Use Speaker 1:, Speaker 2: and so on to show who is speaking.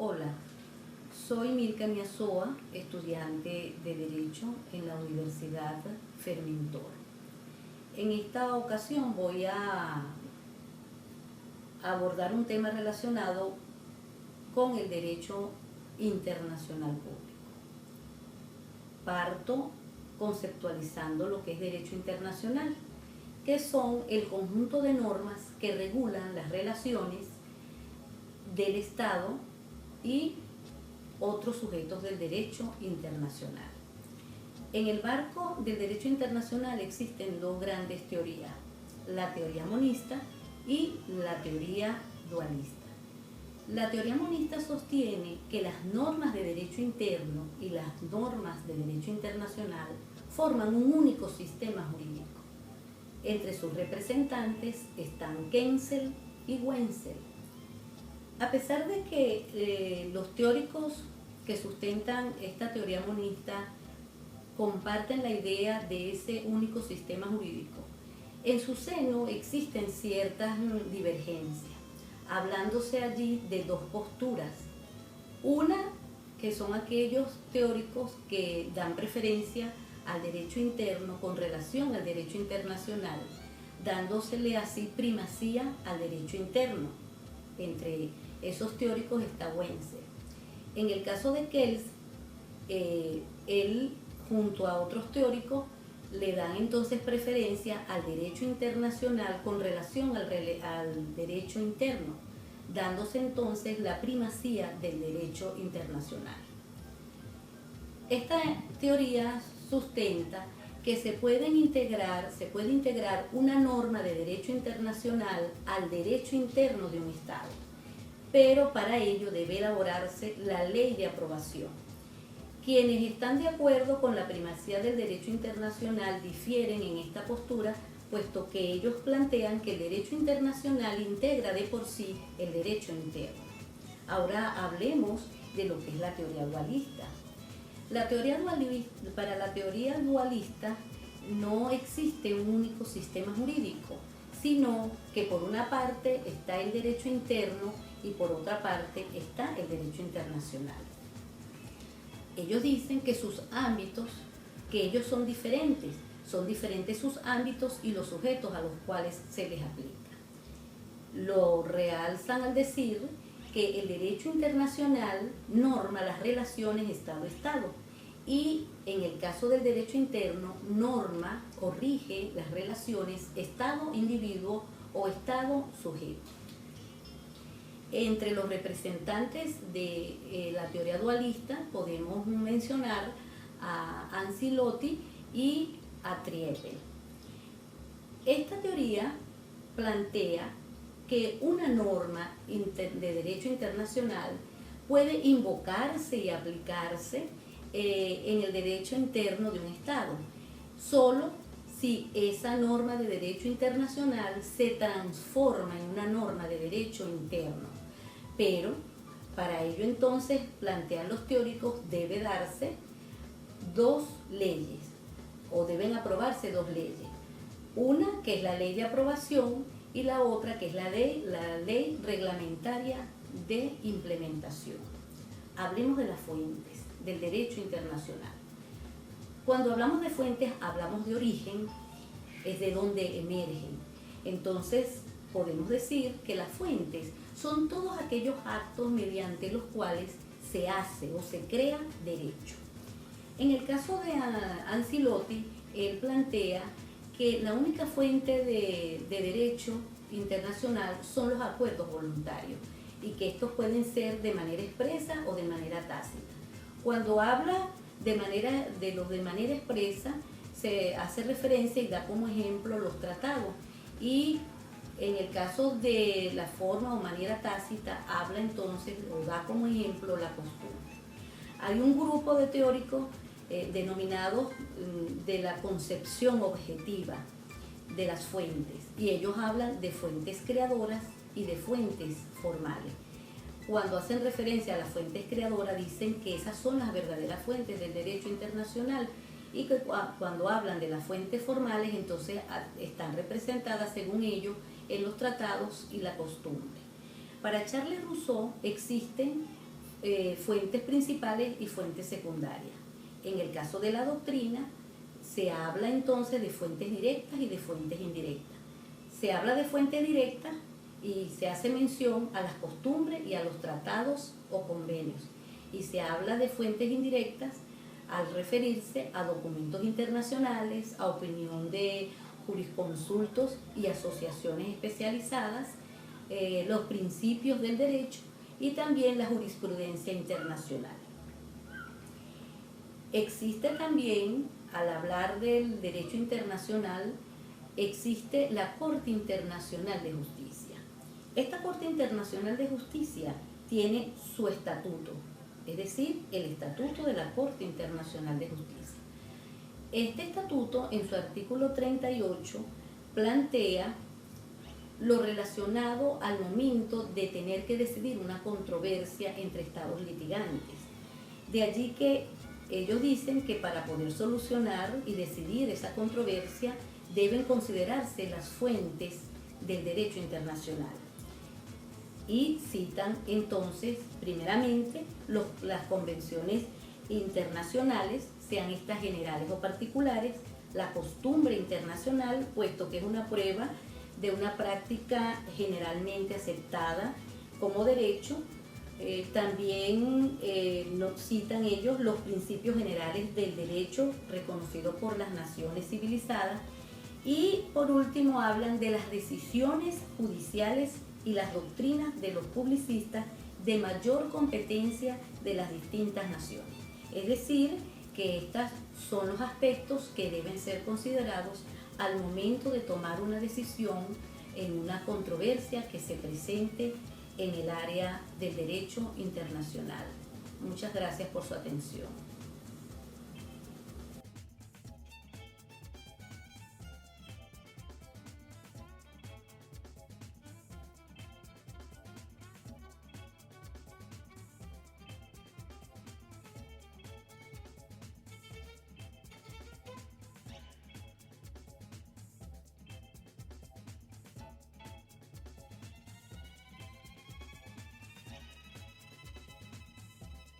Speaker 1: Hola, soy Mirka Niasoa, estudiante de Derecho en la Universidad Fermín-Toro. En esta ocasión voy a abordar un tema relacionado con el derecho internacional público. Parto conceptualizando lo que es derecho internacional, que son el conjunto de normas que regulan las relaciones del Estado y otros sujetos del derecho internacional. En el marco del derecho internacional existen dos grandes teorías, la teoría monista y la teoría dualista. La teoría monista sostiene que las normas de derecho interno y las normas de derecho internacional forman un único sistema jurídico. Entre sus representantes están Kensel y Wenzel. A pesar de que los teóricos que sustentan esta teoría monista comparten la idea de ese único sistema jurídico, en su seno existen ciertas divergencias, hablándose allí de dos posturas. Una, que son aquellos teóricos que dan preferencia al derecho interno con relación al derecho internacional, dándosele así primacía al derecho interno. Entre esos teóricos está Wenzel. En el caso de Kells, él junto a otros teóricos le dan entonces preferencia al derecho internacional con relación al derecho interno, dándose entonces la primacía del derecho internacional. Esta teoría sustenta que se puede integrar una norma de derecho internacional al derecho interno de un Estado, pero para ello debe elaborarse la ley de aprobación. Quienes están de acuerdo con la primacía del derecho internacional difieren en esta postura, puesto que ellos plantean que el derecho internacional integra de por sí el derecho interno. Ahora hablemos de lo que es la teoría dualista. Para la teoría dualista no existe un único sistema jurídico, sino que por una parte está el derecho interno y por otra parte está el derecho internacional. Ellos dicen que sus ámbitos, que ellos son diferentes sus ámbitos y los sujetos a los cuales se les aplica. Lo realzan al decir que el derecho internacional norma las relaciones Estado-Estado y en el caso del derecho interno norma o rige las relaciones Estado-individuo o Estado-sujeto. Entre los representantes de la teoría dualista podemos mencionar a Ancelotti y a Triepel. Esta teoría plantea que una norma de derecho internacional puede invocarse y aplicarse en el derecho interno de un Estado, solo si esa norma de derecho internacional se transforma en una norma de derecho interno. Pero para ello entonces, plantean los teóricos, debe darse dos leyes o deben aprobarse dos leyes. Una que es la ley de aprobación y la otra que es la ley reglamentaria de implementación. Hablemos de las fuentes del derecho internacional. Cuando hablamos de fuentes, hablamos de origen, es de donde emergen. Entonces, podemos decir que las fuentes son todos aquellos actos mediante los cuales se hace o se crea derecho. En el caso de Ancelotti, él plantea que la única fuente de derecho internacional son los acuerdos voluntarios y que estos pueden ser de manera expresa o de manera tácita. Cuando habla de los de manera expresa, se hace referencia y da como ejemplo los tratados, y en el caso de la forma o manera tácita habla entonces o da como ejemplo la costumbre. Hay un grupo de teóricos denominados de la concepción objetiva de las fuentes, y ellos hablan de fuentes creadoras y de fuentes formales. Cuando hacen referencia a las fuentes creadoras dicen que esas son las verdaderas fuentes del derecho internacional, y que cuando hablan de las fuentes formales entonces están representadas según ellos en los tratados y la costumbre. Para Charles Rousseau existen fuentes principales y fuentes secundarias. En el caso de la doctrina, se habla entonces de fuentes directas y de fuentes indirectas. Se habla de fuentes directas y se hace mención a las costumbres y a los tratados o convenios. Y se habla de fuentes indirectas al referirse a documentos internacionales, a opinión de jurisconsultos y asociaciones especializadas, los principios del derecho y también la jurisprudencia internacional. Existe también, al hablar del derecho internacional, existe la Corte Internacional de Justicia. Esta Corte Internacional de Justicia tiene su estatuto, es decir, el estatuto de la Corte Internacional de Justicia. Este estatuto, en su artículo 38, plantea lo relacionado al momento de tener que decidir una controversia entre estados litigantes. De allí que ellos dicen que para poder solucionar y decidir esa controversia deben considerarse las fuentes del derecho internacional. Y citan entonces, primeramente, las convenciones internacionales, sean estas generales o particulares, la costumbre internacional, puesto que es una prueba de una práctica generalmente aceptada como derecho. También citan ellos los principios generales del derecho reconocidos por las naciones civilizadas y por último hablan de las decisiones judiciales y las doctrinas de los publicistas de mayor competencia de las distintas naciones. Es decir, que estos son los aspectos que deben ser considerados al momento de tomar una decisión en una controversia que se presente en el área del derecho internacional. Muchas gracias por su atención.